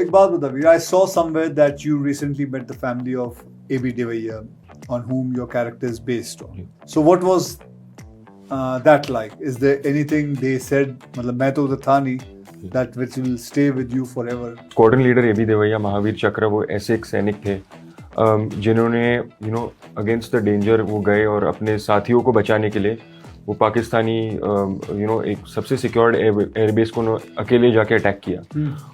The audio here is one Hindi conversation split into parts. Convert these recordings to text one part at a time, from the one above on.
एक बात बता वीर, I saw somewhere that you recently met the family of A.B. de Vaya, on whom your character is based on. So what was that like? Is there anything they said, मतलब मैं तो उधर था नहीं, that which will stay with you forever? Squadron leader A B Devaiah, Mahavir Chakra, वो ऐसे एक सैनिक थे जिन्होंने अगेंस्ट द डेंजर वो गए और अपने साथियों को बचाने के लिए वो पाकिस्तानी एक सबसे सिक्योर्ड एयरबेस को अकेले जाके अटैक किया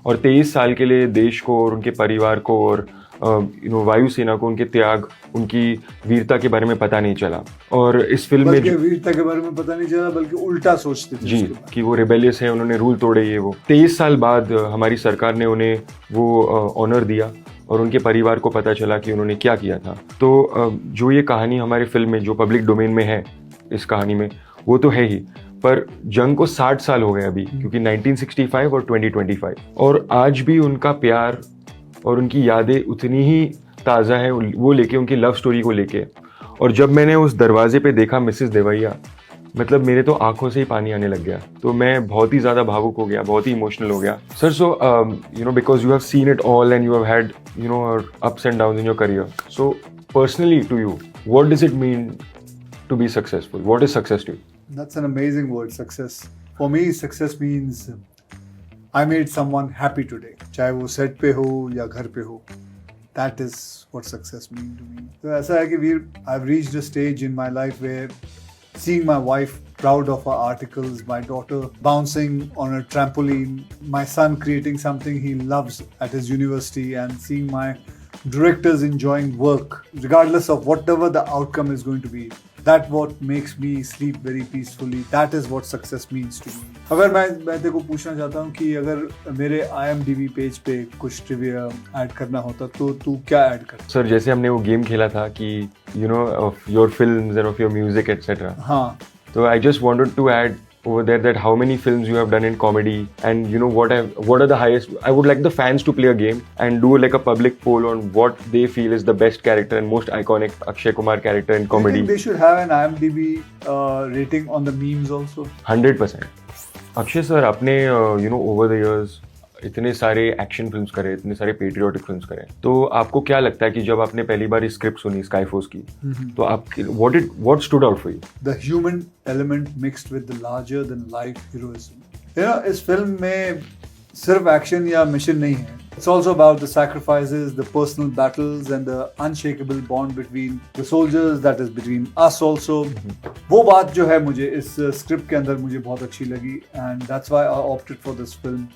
और 23 साल के लिए देश को और उनके परिवार को और वायुसेना को उनके त्याग, उनकी वीरता के बारे में पता नहीं चला। और इस फिल्म में वीरता के बारे में पता नहीं चला, बल्कि उल्टा सोचते थे जी कि वो रिबेलियस है, उन्होंने रूल तोड़े, ये वो 23 साल बाद हमारी सरकार ने उन्हें वो ऑनर दिया और उनके परिवार को पता चला कि उन्होंने क्या किया था। तो जो ये कहानी हमारे फिल्म में जो पब्लिक डोमेन में है, इस कहानी में वो तो है ही, पर जंग को 60 साल हो गए अभी, क्योंकि 1965 और 2025, और आज भी उनका प्यार और उनकी यादें उतनी ही ताज़ा है, वो लेके उनकी लव स्टोरी को लेके। और जब मैंने उस दरवाजे पे देखा मिसेस देवैया, मतलब मेरे तो आंखों से ही पानी आने लग गया, तो मैं बहुत ही ज़्यादा भावुक हो गया, बहुत ही इमोशनल हो गया sir. So because you have seen it all and you have had ups and downs in your career, so personally to you what does it mean to be successful? What is success to you? That's an amazing word, success. For me, success means I made someone happy today. चाहे वो सेट पे हो या घर पे हो. That is what success means to me. तो ऐसा है कि वीर, I've reached a stage in my life where seeing my wife proud of her articles, my daughter bouncing on a trampoline, my son creating something he loves at his university, and seeing my directors enjoying work, regardless of whatever the outcome is going to be. That what makes me sleep very peacefully. That is what success means to me. अगर मैं तेरे को पूछना चाहता हूँ कि अगर मेरे IMDb पेज पे कुछ ट्रिविया ऐड करना होता तो तू क्या ऐड करता? सर जैसे हमने वो गेम खेला था कि of your films and of your music etcetera, हाँ, तो I just wanted to add over there that how many films you have done in comedy, and what are the highest. I would like the fans to play a game and do like a public poll on what they feel is the best character and most iconic Akshay Kumar character in comedy. Do you think they should have an IMDb rating on the memes also? 100%. Akshay sir अपने over the years इतने सारे एक्शन फिल्म्स करे, इतने सारे पेट्रियोटिक फिल्म्स करे, तो आपको क्या लगता है कि जब आपने पहली बार स्क्रिप्ट सुनी स्काई फोर्स की, तो आप what stood out for you? The human element mixed with the larger than life heroism. इस फिल्म में सिर्फ एक्शन या मिशन नहीं है, it's also about the sacrifices, the personal battles and the unshakable bond between the soldiers, that is between us also. वो बात जो है मुझे इस स्क्रिप्ट के अंदर मुझे बहुत अच्छी लगी, and that's why I opted for this film.